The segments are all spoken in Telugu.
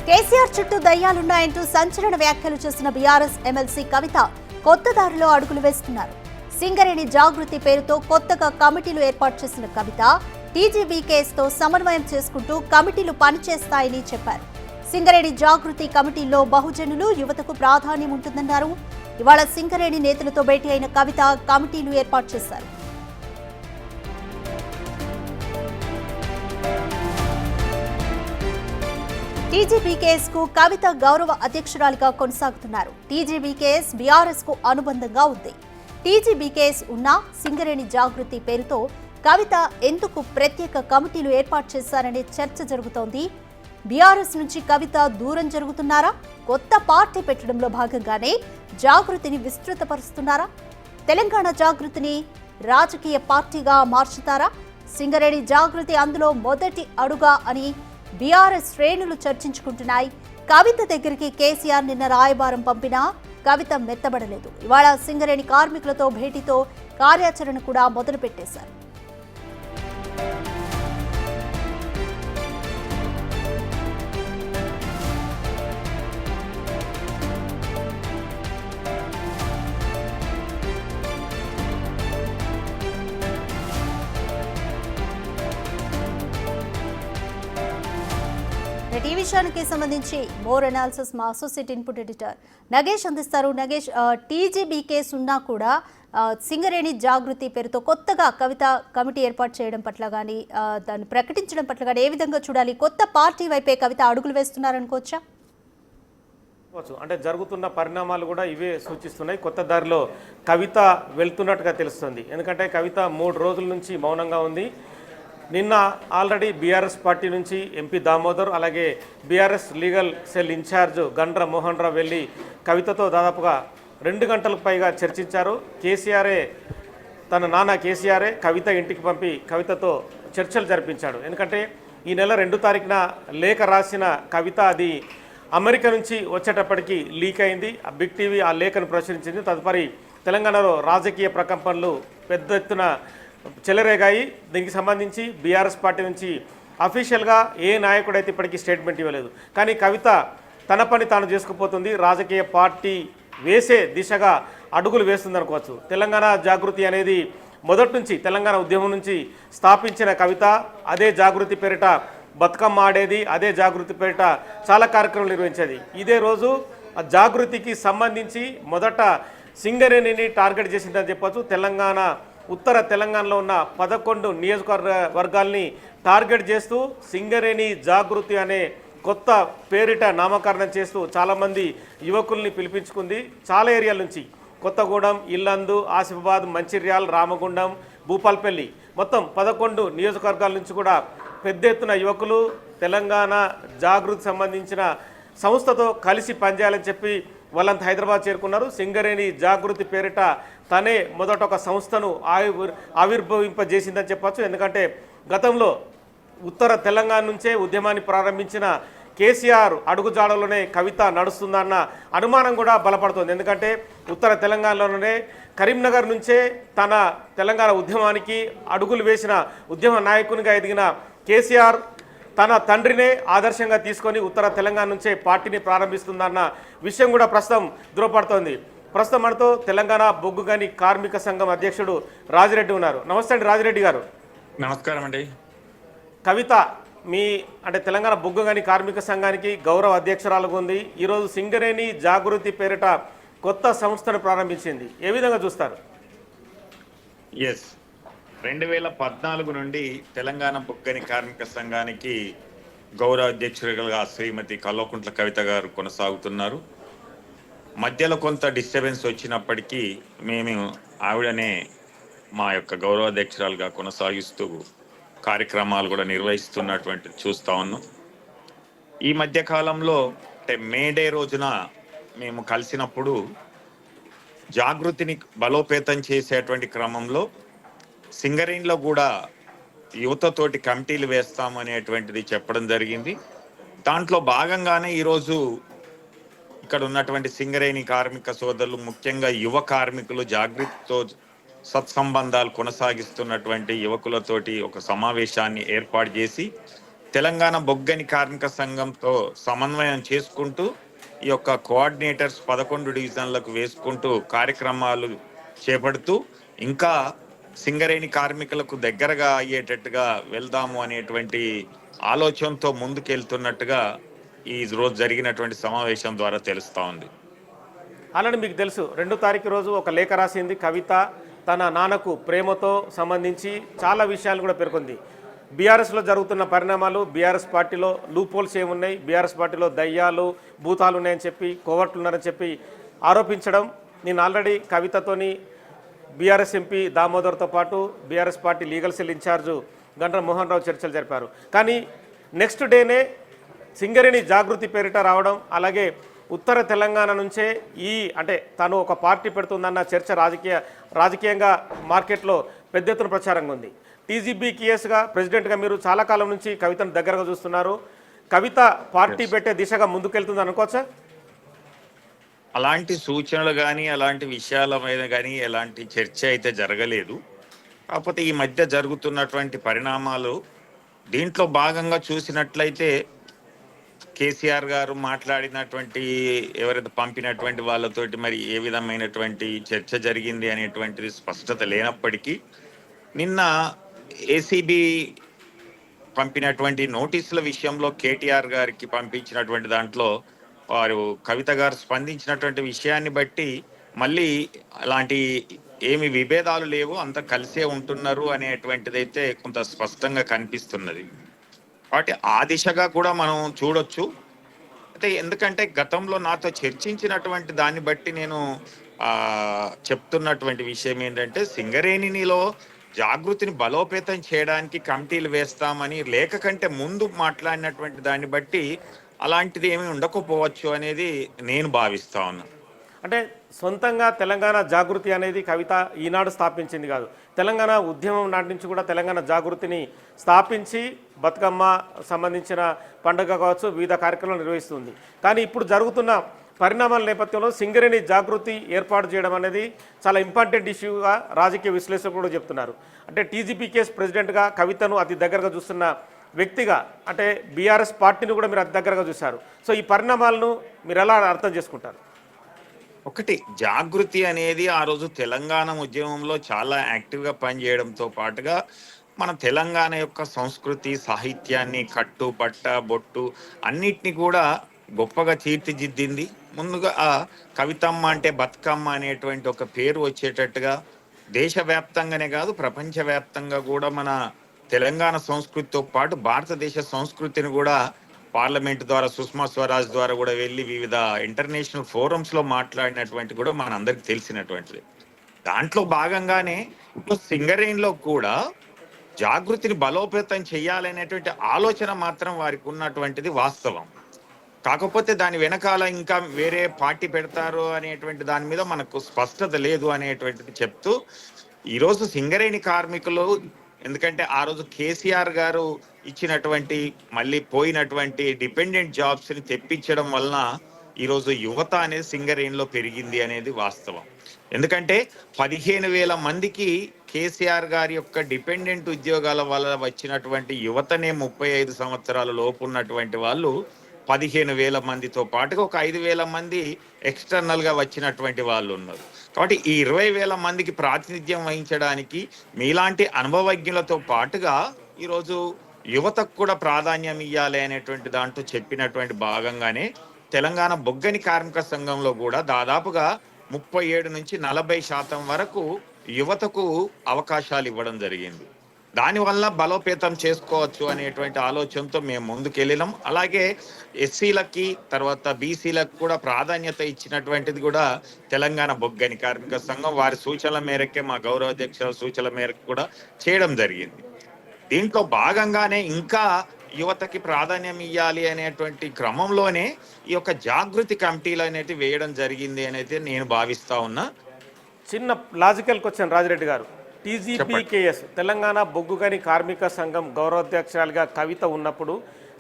కేసీఆర్ చుట్టూ దయ్యాలున్నాయంటూ సంచలన వ్యాఖ్యలు చేసిన బీఆర్ఎస్ ఎమ్మెల్సీ కవిత కొత్త దారిలో అడుగులు వేస్తున్నారు. సింగరేణి జాగృతి పేరుతో కొత్తగా కమిటీలు ఏర్పాటు చేసిన కవిత టీజీబీ కేసుతో సమన్వయం చేసుకుంటూ కమిటీలు పనిచేస్తాయని చెప్పారు. సింగరేణి జాగృతి కమిటీల్లో బహుజనులు, యువతకు ప్రాధాన్యం ఉంటుందన్నారు. ఇవాళ సింగరేణి నేతలతో భేటీ అయిన కవిత కమిటీలు ఏర్పాటు చేశారు. టీజీబీ కేసుకు కవిత గౌరవ అధ్యక్షురాలిగా కొనసాగుతున్నారు. టీజీబీ కేసు బీఆర్ఎస్ కు అనుబంధంగా ఉంది. టీజీబీ కేసు ఉన్న సింగరేణి జాగృతి పేరుతో కవిత ఎందుకు ప్రత్యేక కమిటీలు ఏర్పాటు చేశారనే చర్చ జరుగుతోంది. బీఆర్ఎస్ నుంచి కవిత దూరం జరుగుతున్నారా? కొత్త పార్టీ పెట్టడంలో భాగంగానే జాగృతిని విస్తృతపరుస్తున్నారా? తెలంగాణ జాగృతిని రాజకీయ పార్టీగా మార్చుతారా? సింగరేణి జాగృతి అందులో మొదటి అడుగా అని బీఆర్ఎస్ శ్రేణులు చర్చించుకుంటున్నాయి. కవిత దగ్గరికి కేసీఆర్ నిన్న రాయబారం పంపినా కవిత మెత్తబడలేదు. ఇవాళ సింగరేణి కార్మికులతో భేటీతో కార్యాచరణ కూడా మొదలుపెట్టేశారు. ఈ విషయానికి సంబంధించి మోర్ అనాలిసిస్ మా అసోసియేట్ ఇన్పుట్ ఎడిటర్ నగేష్ అందిస్తారు. నగేష్, టీజీబీ కేసు ఉన్నా కూడా సింగరేణి జాగృతి పేరుతో కొత్తగా కవిత కమిటీ ఏర్పాటు చేయడం పట్ల కానీ దాన్ని ప్రకటించడం పట్ల కానీ ఏ విధంగా చూడాలి? కొత్త పార్టీ వైపే కవిత అడుగులు వేస్తున్నారనుకోవచ్చా? అంటే జరుగుతున్న పరిణామాలు కూడా ఇవే సూచిస్తున్నాయి. కొత్త దారిలో కవిత వెళ్తున్నట్టుగా తెలుస్తుంది. ఎందుకంటే కవిత 3 రోజుల నుంచి మౌనంగా ఉంది. నిన్న ఆల్రెడీ బీఆర్ఎస్ పార్టీ నుంచి ఎంపీ దామోదర్, అలాగే BRS legal cell incharge Gandra Mohan Rao వెళ్ళి కవితతో దాదాపుగా 2 గంటలకు పైగా చర్చించారు. తన నాన్న కేసీఆరే కవిత ఇంటికి పంపి కవితతో చర్చలు జరిపించాడు. ఎందుకంటే ఈ నెల 2 తారీఖున లేఖ రాసిన కవిత అది అమెరికా నుంచి వచ్చేటప్పటికి లీక్ అయింది. బిగ్ టీవీ ఆ లేఖను ప్రచురించింది. తదుపరి తెలంగాణలో రాజకీయ ప్రకంపనలు పెద్ద ఎత్తున చెలరేగాయి. దీనికి సంబంధించి బీఆర్ఎస్ పార్టీ నుంచి అఫీషియల్గా ఏ నాయకుడైతే ఇప్పటికీ స్టేట్మెంట్ ఇవ్వలేదు. కానీ కవిత తన పని తాను చేసుకుపోతుంది. రాజకీయ పార్టీ వేసే దిశగా అడుగులు వేస్తుంది అనుకోవచ్చు. తెలంగాణ జాగృతి అనేది మొదటి నుంచి తెలంగాణ ఉద్యమం నుంచి స్థాపించిన కవిత అదే జాగృతి పేరిట బతుకమ్మ ఆడేది, అదే జాగృతి పేరిట చాలా కార్యక్రమాలు నిర్వహించేది. ఇదే రోజు ఆ జాగృతికి సంబంధించి మొదట సింగరేణిని టార్గెట్ చేసిందని చెప్పచ్చు. ఉత్తర తెలంగాణలో ఉన్న 11 నియోజకవర్గాల్ని టార్గెట్ చేస్తూ సింగరేణి జాగృతి అనే కొత్త పేరిట నామకరణం చేస్తూ చాలామంది యువకుల్ని పిలిపించుకుంది. చాలా ఏరియాల నుంచి కొత్తగూడెం, ఇల్లందు, ఆసిఫాబాద్, మంచిర్యాల్, రామగుండం, భూపాల్పల్లి మొత్తం 11 నియోజకవర్గాల నుంచి కూడా పెద్ద ఎత్తున యువకులు తెలంగాణ జాగృతి సంబంధించిన సంస్థతో కలిసి పనిచేయాలని చెప్పి వాళ్ళంతా హైదరాబాద్ చేరుకున్నారు. సింగరేణి జాగృతి పేరిట తనే మొదట ఒక సంస్థను ఆవిర్భవింపజేసిందని చెప్పచ్చు. ఎందుకంటే గతంలో ఉత్తర తెలంగాణ నుంచే ఉద్యమాన్ని ప్రారంభించిన కేసీఆర్ అడుగుజాడలోనే కవిత నడుస్తుందన్న అనుమానం కూడా బలపడుతుంది. ఎందుకంటే ఉత్తర తెలంగాణలోనే కరీంనగర్ నుంచే తన తెలంగాణ ఉద్యమానికి అడుగులు వేసిన ఉద్యమ నాయకునిగా ఎదిగిన కేసీఆర్ తన తండ్రినే ఆదర్శంగా తీసుకొని ఉత్తర తెలంగాణ నుంచే పార్టీని ప్రారంభిస్తుందన్న విషయం కూడా ప్రస్తుతం ధృవపడుతోంది. ప్రస్తుతం మనతో తెలంగాణ బొగ్గు గని కార్మిక సంఘం అధ్యక్షుడు రాజిరెడ్డి ఉన్నారు. నమస్తే అండి రాజిరెడ్డి గారు. నమస్కారం అండి. కవిత అంటే తెలంగాణ బొగ్గు గని కార్మిక సంఘానికి గౌరవ అధ్యక్షురాలుగా ఉంది. ఈరోజు సింగరేణి జాగృతి పేరిట కొత్త సంస్థను ప్రారంభించింది. ఏ విధంగా చూస్తారు? 2014 నుండి తెలంగాణ బొగ్గని కార్మిక సంఘానికి గౌరవ అధ్యక్షులుగా శ్రీమతి కల్వకుంట్ల కవిత గారు కొనసాగుతున్నారు. మధ్యలో కొంత డిస్టర్బెన్స్ వచ్చినప్పటికీ మేము ఆవిడనే మా యొక్క గౌరవ అధ్యక్షురాలుగా కొనసాగిస్తూ కార్యక్రమాలు కూడా నిర్వహిస్తున్నటువంటి చూస్తూ ఉన్నాం. ఈ మధ్యకాలంలో మే డే రోజున మేము కలిసినప్పుడు జాగృతిని బలోపేతం చేసేటువంటి క్రమంలో సింగరేణిలో కూడా యువతతోటి కమిటీలు వేస్తామనేటువంటిది చెప్పడం జరిగింది. దాంట్లో భాగంగానే ఈరోజు ఇక్కడ ఉన్నటువంటి సింగరేణి కార్మిక సోదరులు, ముఖ్యంగా యువ కార్మికులు, జాగృతితో సత్సంబంధాలు కొనసాగిస్తున్నటువంటి యువకులతోటి ఒక సమావేశాన్ని ఏర్పాటు చేసి తెలంగాణ బొగ్గని కార్మిక సంఘంతో సమన్వయం చేసుకుంటూ ఈ యొక్క కోఆర్డినేటర్స్ 11 డివిజన్లకు వేసుకుంటూ కార్యక్రమాలు చేపడుతూ ఇంకా సింగరేణి కార్మికులకు దగ్గరగా అయ్యేటట్టుగా వెళ్దాము అనేటువంటి ఆలోచనతో ముందుకెళ్తున్నట్టుగా ఈ రోజు జరిగినటువంటి సమావేశం ద్వారా తెలుస్తూ ఉంది. అలానే మీకు తెలుసు 2వ తారీఖు రోజు ఒక లేఖ రాసింది కవిత తన నాన్నకు ప్రేమతో సంబంధించి చాలా విషయాలు కూడా పేర్కొంది. బీఆర్ఎస్లో జరుగుతున్న పరిణామాలు, బీఆర్ఎస్ పార్టీలో లూపోల్స్ ఏమున్నాయి, బీఆర్ఎస్ పార్టీలో దయ్యాలు భూతాలు ఉన్నాయని చెప్పి కోవర్ట్లు ఉన్నారని చెప్పి ఆరోపించడం. నేను ఆల్రెడీ కవితతోని బీఆర్ఎస్ ఎంపీ దామోదర్తో పాటు BRS party legal cell incharge Gandra Mohan Rao చర్చలు జరిపారు. కానీ నెక్స్ట్ డేనే సింగరేణి జాగృతి పేరిట రావడం, అలాగే ఉత్తర తెలంగాణ నుంచే అంటే తను ఒక పార్టీ పెడుతుందన్న చర్చ రాజకీయంగా మార్కెట్లో పెద్ద ఎత్తున ప్రచారంగా ఉంది. టీజీబీ కేఎస్గా ప్రెసిడెంట్గా మీరు చాలా కాలం నుంచి కవితను దగ్గరగా చూస్తున్నారు. కవిత పార్టీ పెట్టే దిశగా ముందుకెళ్తుంది అనుకోవచ్చా? అలాంటి సూచనలు కానీ అలాంటి విషయాల మీద కానీ ఎలాంటి చర్చ అయితే జరగలేదు. కాకపోతే ఈ మధ్య జరుగుతున్నటువంటి పరిణామాలు దీంట్లో భాగంగా చూసినట్లయితే కేసీఆర్ గారు మాట్లాడినటువంటి ఎవరైతే పంపినటువంటి వాళ్ళతోటి మరి ఏ విధమైనటువంటి చర్చ జరిగింది అనేటువంటిది స్పష్టత లేనప్పటికీ నిన్న ఏసీబీ పంపినటువంటి నోటీసుల విషయంలో కేటీఆర్ గారికి పంపించినటువంటి దాంట్లో వారు కవిత గారు స్పందించినటువంటి విషయాన్ని బట్టి మళ్ళీ అలాంటి ఏమి విభేదాలు లేవు, అంత కలిసే ఉంటున్నారు అనేటువంటిదైతే కొంత స్పష్టంగా కనిపిస్తున్నది. కాబట్టి ఆ దిశగా కూడా మనం చూడొచ్చు. అయితే ఎందుకంటే గతంలో నాతో చర్చించినటువంటి దాన్ని బట్టి నేను చెప్తున్నటువంటి విషయం ఏంటంటే సింగరేణిలో జాగృతిని బలోపేతం చేయడానికి కమిటీలు వేస్తామని లేఖ కంటే ముందు మాట్లాడినటువంటి దాన్ని బట్టి అలాంటిది ఏమీ ఉండకపోవచ్చు అనేది నేను భావిస్తా ఉన్నా. అంటే సొంతంగా తెలంగాణ జాగృతి అనేది కవిత ఈనాడు స్థాపించింది కాదు. తెలంగాణ ఉద్యమం నాటి నుంచి కూడా తెలంగాణ జాగృతిని స్థాపించి బతుకమ్మ సంబంధించిన పండుగ కావచ్చు వివిధ కార్యక్రమాలు నిర్వహిస్తుంది. కానీ ఇప్పుడు జరుగుతున్న పరిణామాల నేపథ్యంలో సింగరేణి జాగృతి ఏర్పాటు చేయడం అనేది చాలా ఇంపార్టెంట్ ఇష్యూగా రాజకీయ విశ్లేషకులు కూడా చెప్తున్నారు. అంటే టీజీపీ కేసు ప్రెసిడెంట్గా కవితను అతి దగ్గరగా చూస్తున్న వ్యక్తిగా, అంటే బీఆర్ఎస్ పార్టీని కూడా మీరు అతి దగ్గరగా చూశారు. సో ఈ పరిణామాలను మీరు ఎలా అర్థం చేసుకుంటారు? ఒకటి, జాగృతి అనేది ఆ రోజు తెలంగాణ ఉద్యమంలో చాలా యాక్టివ్గా పనిచేయడంతో పాటుగా మన తెలంగాణ యొక్క సంస్కృతి సాహిత్యాన్ని కట్టు బట్ట బొట్టు అన్నిటినీ కూడా గొప్పగా తీర్చిదిద్దింది. ముందుగా కవితమ్మ అంటే బతుకమ్మ అనేటువంటి ఒక పేరు వచ్చేటట్టుగా దేశవ్యాప్తంగానే కాదు ప్రపంచవ్యాప్తంగా కూడా మన తెలంగాణ సంస్కృతితో పాటు భారతదేశ సంస్కృతిని కూడా పార్లమెంట్ ద్వారా సుష్మా స్వరాజ్ ద్వారా కూడా వెళ్ళి వివిధ ఇంటర్నేషనల్ ఫోరమ్స్లో మాట్లాడినటువంటి కూడా మన అందరికి తెలిసినటువంటిది. దాంట్లో భాగంగానే ఇప్పుడు సింగరేణిలో కూడా జాగృతిని బలోపేతం చేయాలనేటువంటి ఆలోచన మాత్రం వారికి ఉన్నటువంటిది వాస్తవం. కాకపోతే దాని వెనకాల ఇంకా వేరే పార్టీ పెడతారు అనేటువంటి దాని మీద మనకు స్పష్టత లేదు అనేటువంటిది చెప్తూ ఈరోజు సింగరేణి కార్మికులు, ఎందుకంటే ఆ రోజు కేసీఆర్ గారు ఇచ్చినటువంటి మళ్ళీ పోయినటువంటి డిపెండెంట్ జాబ్స్ని తెప్పించడం వలన ఈరోజు యువత అనేది సింగరేణిలో పెరిగింది అనేది వాస్తవం. ఎందుకంటే 15,000 మందికి కేసీఆర్ గారి యొక్క డిపెండెంట్ ఉద్యోగాల వల్ల వచ్చినటువంటి యువతనే 35 సంవత్సరాల లోపు ఉన్నటువంటి వాళ్ళు 15,000 మందితో పాటుగా ఒక 5,000 మంది ఎక్స్టర్నల్గా వచ్చినటువంటి వాళ్ళు ఉన్నారు. కాబట్టి ఈ 20,000 మందికి ప్రాతినిధ్యం వహించడానికి మీలాంటి అనుభవజ్ఞులతో పాటుగా ఈరోజు యువతకు కూడా ప్రాధాన్యం ఇవ్వాలి అనేటువంటి దాంట్లో చెప్పినటువంటి భాగంగానే తెలంగాణ బొగ్గని కార్మిక సంఘంలో కూడా దాదాపుగా 37 నుంచి 40% వరకు యువతకు అవకాశాలు ఇవ్వడం జరిగింది. దానివల్ల బలోపేతం చేసుకోవచ్చు అనేటువంటి ఆలోచనతో మేము ముందుకెళ్ళినాం. అలాగే ఎస్సీలకి తర్వాత బీసీలకు కూడా ప్రాధాన్యత ఇచ్చినటువంటిది కూడా తెలంగాణ బొగ్గని కార్మిక సంఘం వారి సూచనల మేరకే, మా గౌరవ అధ్యక్షుల సూచనల మేరకు కూడా చేయడం జరిగింది. దీంట్లో భాగంగానే ఇంకా యువతకి ప్రాధాన్యం ఇవ్వాలి అనేటువంటి క్రమంలోనే ఈ యొక్క జాగృతి కమిటీలు అనేది వేయడం జరిగింది అనేది నేను భావిస్తా ఉన్నా. చిన్న లాజికల్ క్వశ్చన్ రాజిరెడ్డి గారు, టీజీపీకేఎస్ తెలంగాణ బొగ్గుగని కార్మిక సంఘం గౌరవాధ్యక్షురాలుగా కవిత ఉన్నప్పుడు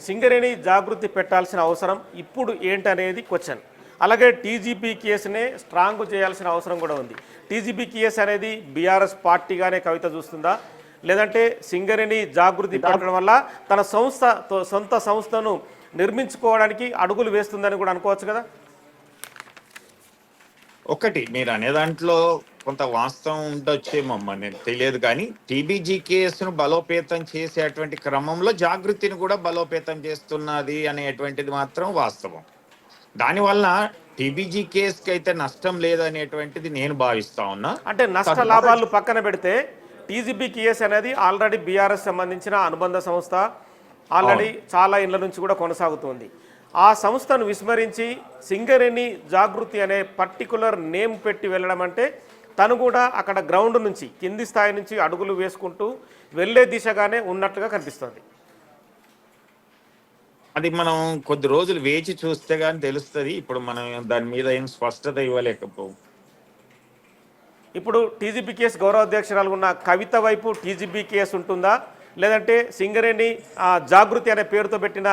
సింగరేణి జాగృతి పెట్టాల్సిన అవసరం ఇప్పుడు ఏంటనేది క్వశ్చన్. అలాగే టీజీపీకేఎస్నే స్ట్రాంగ్ చేయాల్సిన అవసరం కూడా ఉంది. టీజీపీకేఎస్ అనేది బీఆర్ఎస్ పార్టీగానే కవిత చూస్తుందా, లేదంటే సింగరేణి జాగృతి పెట్టడం వల్ల తన సొంత సంస్థను నిర్మించుకోవడానికి అడుగులు వేస్తుందని కూడా అనుకోవచ్చు కదా? ఒకటి మీరు అనే దాంట్లో కొంత వాస్తవం ఉండొచ్చేమో నేను తెలియదు, కానీ టీబీజీకేఎస్ను బలోపేతం చేసేటువంటి క్రమంలో జాగృతిని కూడా బలోపేతం చేస్తున్నది అనేటువంటిది మాత్రం వాస్తవం. దానివల్ల టీబీజీకేఎస్కి అయితే నష్టం లేదనేటువంటిది నేను భావిస్తా ఉన్నా. అంటే నష్ట లాభాలు పక్కన పెడితే టీజీబీకేఎస్ అనేది ఆల్రెడీ బీఆర్ఎస్ సంబంధించిన అనుబంధ సంస్థ, ఆల్రెడీ చాలా ఇళ్ల నుంచి కూడా కొనసాగుతుంది. ఆ సంస్థను విస్మరించి సింగరేణి జాగృతి అనే పర్టికులర్ నేమ్ పెట్టి వెళ్ళడం అంటే తను కూడా అక్కడ గ్రౌండ్ నుంచి కింది స్థాయి నుంచి అడుగులు వేసుకుంటూ వెళ్ళే దిశగానే ఉన్నట్టుగా కనిపిస్తుంది. అది మనం కొద్ది రోజులు వేచి చూస్తే గానీ తెలుస్తుంది. ఇప్పుడు మనం దాని మీద ఏం స్పష్టత ఇవ్వలేకపో. ఇప్పుడు టీజీబీకేఎస్ గౌరవ అధ్యక్షురాలు ఉన్న కవిత వైపు టీజీబీకేఎస్ ఉంటుందా, లేదంటే సింగరేణి జాగృతి అనే పేరుతో పెట్టిన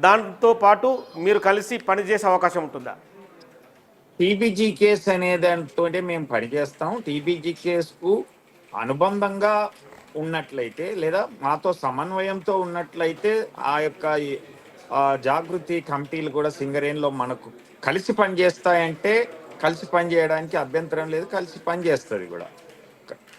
దాంతో పాటు మీరు కలిసి పనిచేసే అవకాశం ఉంటుందా? టీబీజీకేఎస్ అనే దాంతో మేము పనిచేస్తాం. టీబీజీకేఎస్కు అనుబంధంగా ఉన్నట్లయితే లేదా మాతో సమన్వయంతో ఉన్నట్లయితే ఆ యొక్క జాగృతి కమిటీలు కూడా సింగరేణిలో మనకు కలిసి పనిచేస్తాయంటే కలిసి పనిచేయడానికి అభ్యంతరం లేదు, కలిసి పనిచేస్తుంది కూడా.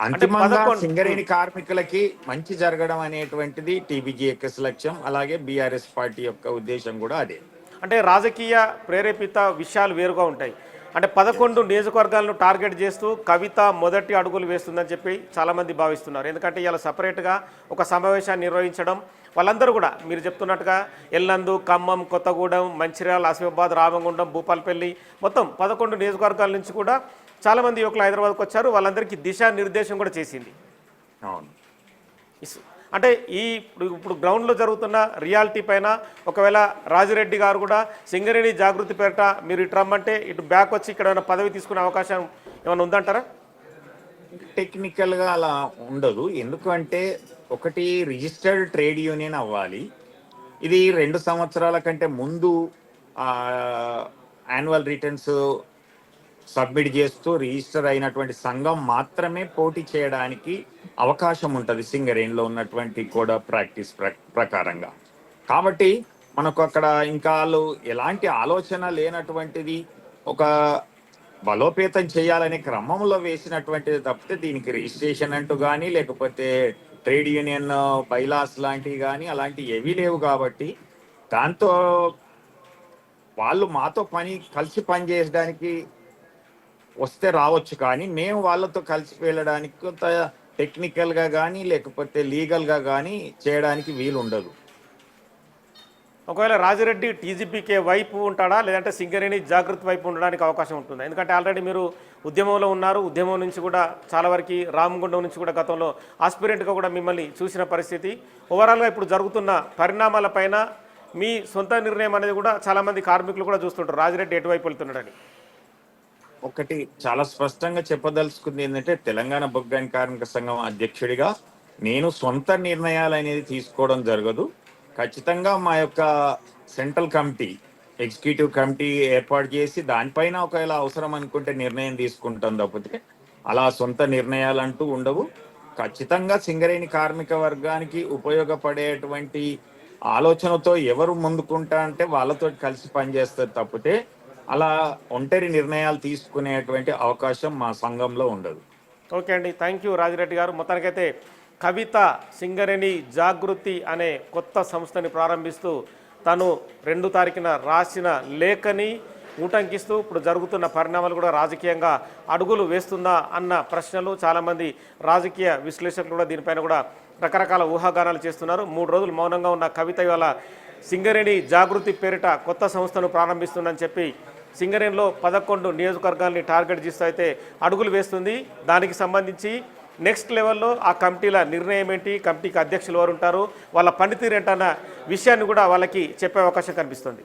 అంతిమంగా సింగరేణి కార్మికులకి మంచి జరగడం అనేటువంటిది టీబీజీకేఎస్ లక్ష్యం, అలాగే బీఆర్ఎస్ పార్టీ యొక్క ఉద్దేశం కూడా అదే. అంటే రాజకీయ ప్రేరేపిత విషయాలు వేరుగా ఉంటాయి. అంటే 11 నియోజకవర్గాలను టార్గెట్ చేస్తూ కవిత మొదటి అడుగులు వేస్తుందని చెప్పి చాలామంది భావిస్తున్నారు. ఎందుకంటే ఇలా సపరేట్గా ఒక సమావేశాన్ని నిర్వహించడం, వాళ్ళందరూ కూడా మీరు చెప్తున్నట్టుగా ఎల్లందు, ఖమ్మం, కొత్తగూడెం, మంచిర్యాల, ఆసిఫాబాద్, రామగుండం, భూపాలపల్లి మొత్తం 11 నియోజకవర్గాల నుంచి కూడా చాలామంది యువకులు హైదరాబాద్కు వచ్చారు. వాళ్ళందరికీ దిశానిర్దేశం కూడా చేసింది. అవును. అంటే ఇప్పుడు గ్రౌండ్లో జరుగుతున్న రియాలిటీ పైన ఒకవేళ రాజిరెడ్డి గారు కూడా సింగరేణి జాగృతి పేరిట మీరు ఇటు రమ్మంటే ఇటు బ్యాక్ వచ్చి ఇక్కడ ఏమైనా పదవి తీసుకునే అవకాశం ఏమైనా ఉందంటారా? టెక్నికల్గా అలా ఉండదు. ఎందుకంటే ఒకటి రిజిస్టర్డ్ ట్రేడ్ యూనియన్ అవ్వాలి. ఇది 2 సంవత్సరాల కంటే ముందు యాన్యువల్ రిటర్న్స్ సబ్మిట్ చేస్తూ రిజిస్టర్ అయినటువంటి సంఘం మాత్రమే పోటీ చేయడానికి అవకాశం ఉంటుంది సింగరేణిలో ఉన్నటువంటి కోడ్ ఆఫ్ ప్రాక్టీస్ ప్రకారంగా. కాబట్టి మనకు అక్కడ ఇంకా ఎలాంటి ఆలోచన లేనటువంటిది ఒక బలోపేతం చేయాలనే క్రమంలో వేసినటువంటిది తప్పితే దీనికి రిజిస్ట్రేషన్ అంటూ కానీ లేకపోతే ట్రేడ్ యూనియన్ బైలాస్ లాంటివి కానీ అలాంటివి ఏవీ లేవు. కాబట్టి దాంతో వాళ్ళు మాతో కలిసి పని చేయడానికి వస్తే రావచ్చు, కానీ మేము వాళ్ళతో కలిసి వెళ్ళడానికి కొంత టెక్నికల్గా కానీ లేకపోతే లీగల్గా కానీ చేయడానికి వీలు ఉండదు. ఒకవేళ రాజిరెడ్డి టీజీపీకే వైపు ఉంటాడా, లేదంటే సింగరేణి జాగృతి వైపు ఉండడానికి అవకాశం ఉంటుందా? ఎందుకంటే ఆల్రెడీ మీరు ఉద్యమంలో ఉన్నారు, ఉద్యమం నుంచి కూడా చాలా వరకు రామగుండం నుంచి కూడా గతంలో ఆస్పిరెంట్గా కూడా మిమ్మల్ని చూసిన పరిస్థితి. ఓవరాల్గా ఇప్పుడు జరుగుతున్న పరిణామాలపైన మీ సొంత నిర్ణయం అనేది కూడా చాలామంది కార్మికులు కూడా చూస్తుంటారు రాజిరెడ్డి ఎటువైపు వెళ్తున్నాడని. ఒకటి చాలా స్పష్టంగా చెప్పదలుచుకుంది ఏంటంటే తెలంగాణ బొగ్గాని కార్మిక సంఘం అధ్యక్షుడిగా నేను సొంత నిర్ణయాలు అనేది తీసుకోవడం జరగదు. ఖచ్చితంగా మా యొక్క సెంట్రల్ కమిటీ, ఎగ్జిక్యూటివ్ కమిటీ ఏర్పాటు చేసి దానిపైన ఒకవేళ అవసరం అనుకుంటే నిర్ణయం తీసుకుంటాం తప్పితే అలా సొంత నిర్ణయాలు అంటూ ఉండవు. ఖచ్చితంగా సింగరేణి కార్మిక వర్గానికి ఉపయోగపడేటువంటి ఆలోచనతో ఎవరు ముందుకుంటా అంటే వాళ్ళతో కలిసి పనిచేస్తారు తప్పితే అలా ఒంటరి నిర్ణయాలు తీసుకునేటువంటి అవకాశం మా సంఘంలో ఉండదు. ఓకే అండి, థ్యాంక్ యూ రాజిరెడ్డి గారు. మొత్తానికైతే కవిత సింగరేణి జాగృతి అనే కొత్త సంస్థని ప్రారంభిస్తూ తను 2 తారీఖున రాసిన లేఖని ఊటంకిస్తూ ఇప్పుడు జరుగుతున్న పరిణామాలు కూడా రాజకీయంగా అడుగులు వేస్తుందా అన్న ప్రశ్నలు చాలామంది రాజకీయ విశ్లేషకులు కూడా దీనిపైన కూడా రకరకాల ఊహాగానాలు చేస్తున్నారు. 3 రోజులు మౌనంగా ఉన్న కవిత ఇవాళ సింగరేణి జాగృతి పేరిట కొత్త సంస్థను ప్రారంభిస్తుందని చెప్పి సింగరేణిలో 11 నియోజకవర్గాల్ని టార్గెట్ చేస్తూ అయితే అడుగులు వేస్తుంది. దానికి సంబంధించి నెక్స్ట్ లెవెల్లో ఆ కమిటీల నిర్ణయం ఏంటి, కమిటీకి అధ్యక్షులు ఎవరు ఉంటారు, వాళ్ళ పనితీరు ఏంటన్న విషయాన్ని కూడా వాళ్ళకి చెప్పే అవకాశం కనిపిస్తుంది.